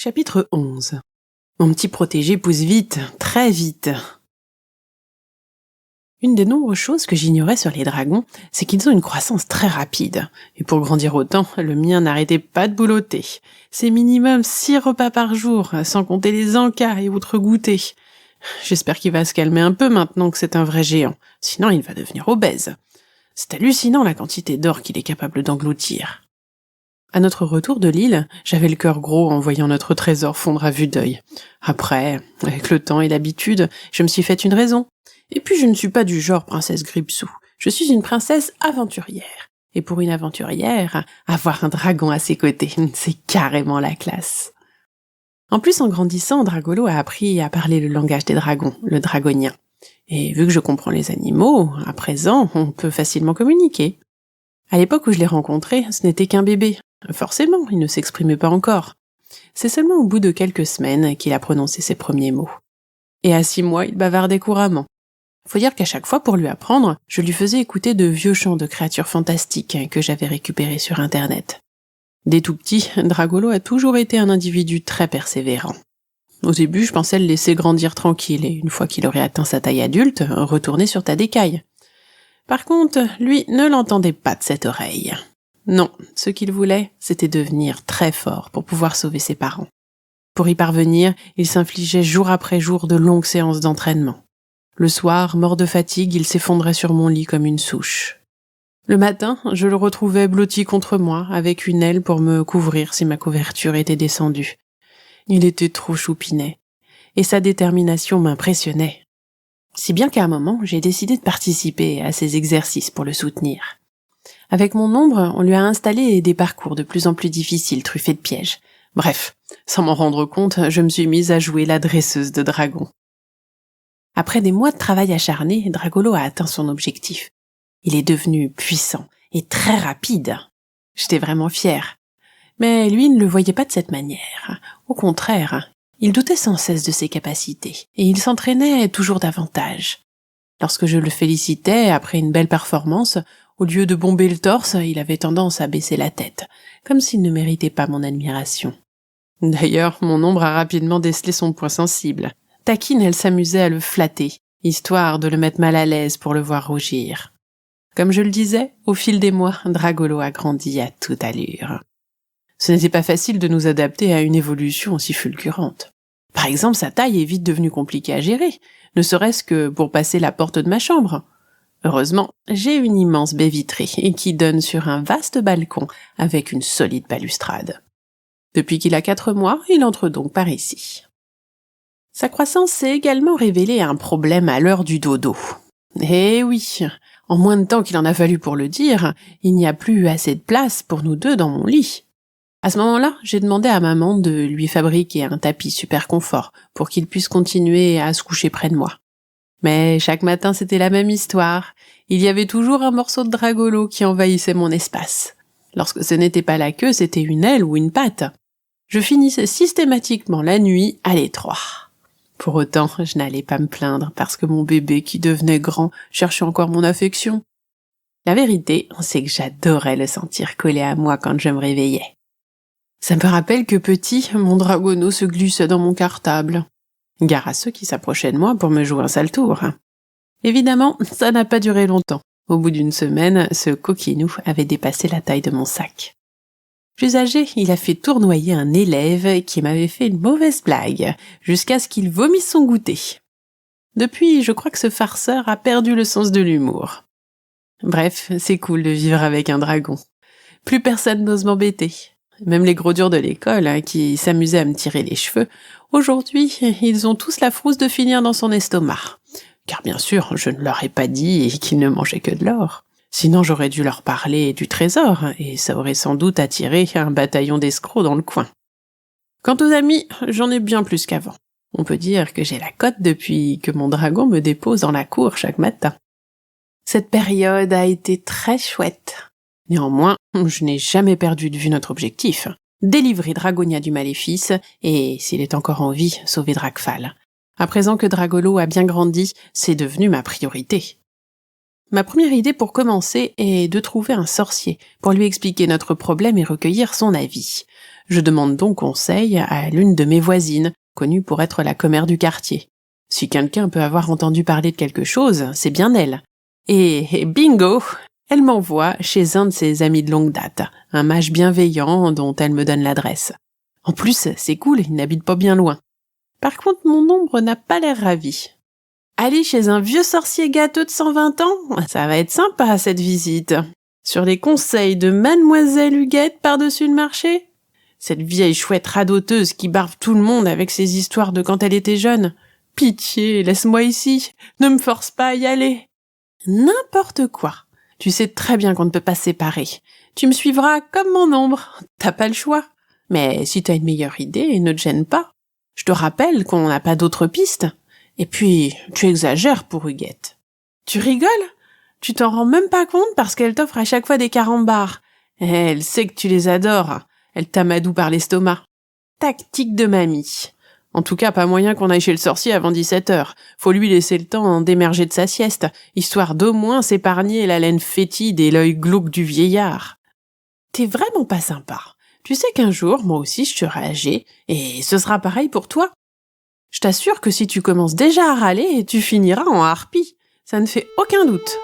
Chapitre 11. Mon petit protégé pousse vite, très vite. Une des nombreuses choses que j'ignorais sur les dragons, c'est qu'ils ont une croissance très rapide. Et pour grandir autant, le mien n'arrêtait pas de boulotter. C'est minimum 6 repas par jour, sans compter les encas et autres goûters. J'espère qu'il va se calmer un peu maintenant que c'est un vrai géant, sinon il va devenir obèse. C'est hallucinant la quantité d'or qu'il est capable d'engloutir. À notre retour de l'île, j'avais le cœur gros en voyant notre trésor fondre à vue d'œil. Après, avec le temps et l'habitude, je me suis fait une raison. Et puis je ne suis pas du genre princesse Gripsou. Je suis une princesse aventurière. Et pour une aventurière, avoir un dragon à ses côtés, c'est carrément la classe. En plus, en grandissant, Dragolo a appris à parler le langage des dragons, le dragonien. Et vu que je comprends les animaux, à présent, on peut facilement communiquer. À l'époque où je l'ai rencontré, ce n'était qu'un bébé. Forcément, il ne s'exprimait pas encore. C'est seulement au bout de quelques semaines qu'il a prononcé ses premiers mots. Et à 6 mois, il bavardait couramment. Faut dire qu'à chaque fois, pour lui apprendre, je lui faisais écouter de vieux chants de créatures fantastiques que j'avais récupérés sur Internet. Dès tout petit, Dragolo a toujours été un individu très persévérant. Au début, je pensais le laisser grandir tranquille et une fois qu'il aurait atteint sa taille adulte, retourner sur ta décaille. Par contre, lui ne l'entendait pas de cette oreille. Non, ce qu'il voulait, c'était devenir très fort pour pouvoir sauver ses parents. Pour y parvenir, il s'infligeait jour après jour de longues séances d'entraînement. Le soir, mort de fatigue, il s'effondrait sur mon lit comme une souche. Le matin, je le retrouvais blotti contre moi, avec une aile pour me couvrir si ma couverture était descendue. Il était trop choupinet, et sa détermination m'impressionnait. Si bien qu'à un moment, j'ai décidé de participer à ses exercices pour le soutenir. Avec mon ombre, on lui a installé des parcours de plus en plus difficiles, truffés de pièges. Bref, sans m'en rendre compte, je me suis mise à jouer la dresseuse de dragons. Après des mois de travail acharné, Dragolo a atteint son objectif. Il est devenu puissant et très rapide. J'étais vraiment fière. Mais lui ne le voyait pas de cette manière. Au contraire, il doutait sans cesse de ses capacités, et il s'entraînait toujours davantage. Lorsque je le félicitais après une belle performance, au lieu de bomber le torse, il avait tendance à baisser la tête, comme s'il ne méritait pas mon admiration. D'ailleurs, mon ombre a rapidement décelé son point sensible. Taquine, elle s'amusait à le flatter, histoire de le mettre mal à l'aise pour le voir rougir. Comme je le disais, au fil des mois, Dragolo a grandi à toute allure. Ce n'était pas facile de nous adapter à une évolution aussi fulgurante. Par exemple, sa taille est vite devenue compliquée à gérer, ne serait-ce que pour passer la porte de ma chambre. Heureusement, j'ai une immense baie vitrée qui donne sur un vaste balcon avec une solide balustrade. Depuis qu'il a 4 mois, il entre donc par ici. Sa croissance s'est également révélée un problème à l'heure du dodo. Eh oui, en moins de temps qu'il en a fallu pour le dire, il n'y a plus assez de place pour nous deux dans mon lit. À ce moment-là, j'ai demandé à maman de lui fabriquer un tapis super confort pour qu'il puisse continuer à se coucher près de moi. Mais chaque matin, c'était la même histoire. Il y avait toujours un morceau de Dragolo qui envahissait mon espace. Lorsque ce n'était pas la queue, c'était une aile ou une patte. Je finissais systématiquement la nuit à l'étroit. Pour autant, je n'allais pas me plaindre parce que mon bébé, qui devenait grand, cherchait encore mon affection. La vérité, c'est que j'adorais le sentir collé à moi quand je me réveillais. Ça me rappelle que petit, mon dragono se glissait dans mon cartable. Gare à ceux qui s'approchaient de moi pour me jouer un sale tour. Évidemment, ça n'a pas duré longtemps. Au bout d'une semaine, ce coquinou avait dépassé la taille de mon sac. Plus âgé, il a fait tournoyer un élève qui m'avait fait une mauvaise blague, jusqu'à ce qu'il vomisse son goûter. Depuis, je crois que ce farceur a perdu le sens de l'humour. Bref, c'est cool de vivre avec un dragon. Plus personne n'ose m'embêter. Même les gros durs de l'école, qui s'amusaient à me tirer les cheveux, aujourd'hui, ils ont tous la frousse de finir dans son estomac. Car bien sûr, je ne leur ai pas dit qu'ils ne mangeaient que de l'or. Sinon, j'aurais dû leur parler du trésor, et ça aurait sans doute attiré un bataillon d'escrocs dans le coin. Quant aux amis, j'en ai bien plus qu'avant. On peut dire que j'ai la cote depuis que mon dragon me dépose dans la cour chaque matin. Cette période a été très chouette. Néanmoins, je n'ai jamais perdu de vue notre objectif. Délivrer Dragonia du maléfice, et, s'il est encore en vie, sauver Dracfal. À présent que Dragolo a bien grandi, c'est devenu ma priorité. Ma première idée pour commencer est de trouver un sorcier pour lui expliquer notre problème et recueillir son avis. Je demande donc conseil à l'une de mes voisines, connue pour être la commère du quartier. Si quelqu'un peut avoir entendu parler de quelque chose, c'est bien elle. Et bingo! Elle m'envoie chez un de ses amis de longue date, un mage bienveillant dont elle me donne l'adresse. En plus, c'est cool, il n'habite pas bien loin. Par contre, mon ombre n'a pas l'air ravi. Aller chez un vieux sorcier gâteux de 120 ans, ça va être sympa cette visite. Sur les conseils de Mademoiselle Huguette par-dessus le marché? Cette vieille chouette radoteuse qui barbe tout le monde avec ses histoires de quand elle était jeune. Pitié, laisse-moi ici, ne me force pas à y aller. N'importe quoi. Tu sais très bien qu'on ne peut pas se séparer. Tu me suivras comme mon ombre, t'as pas le choix. Mais si t'as une meilleure idée, ne te gêne pas. Je te rappelle qu'on n'a pas d'autres pistes. Et puis, tu exagères pour Huguette. Tu rigoles? Tu t'en rends même pas compte parce qu'elle t'offre à chaque fois des carambars. Elle sait que tu les adores. Elle t'amadoue par l'estomac. Tactique de mamie. En tout cas, pas moyen qu'on aille chez le sorcier avant 17h. Faut lui laisser le temps d'émerger de sa sieste, histoire d'au moins s'épargner la laine fétide et l'œil glauque du vieillard. T'es vraiment pas sympa. Tu sais qu'un jour, moi aussi, je serai âgée, et ce sera pareil pour toi. Je t'assure que si tu commences déjà à râler, tu finiras en harpie. Ça ne fait aucun doute.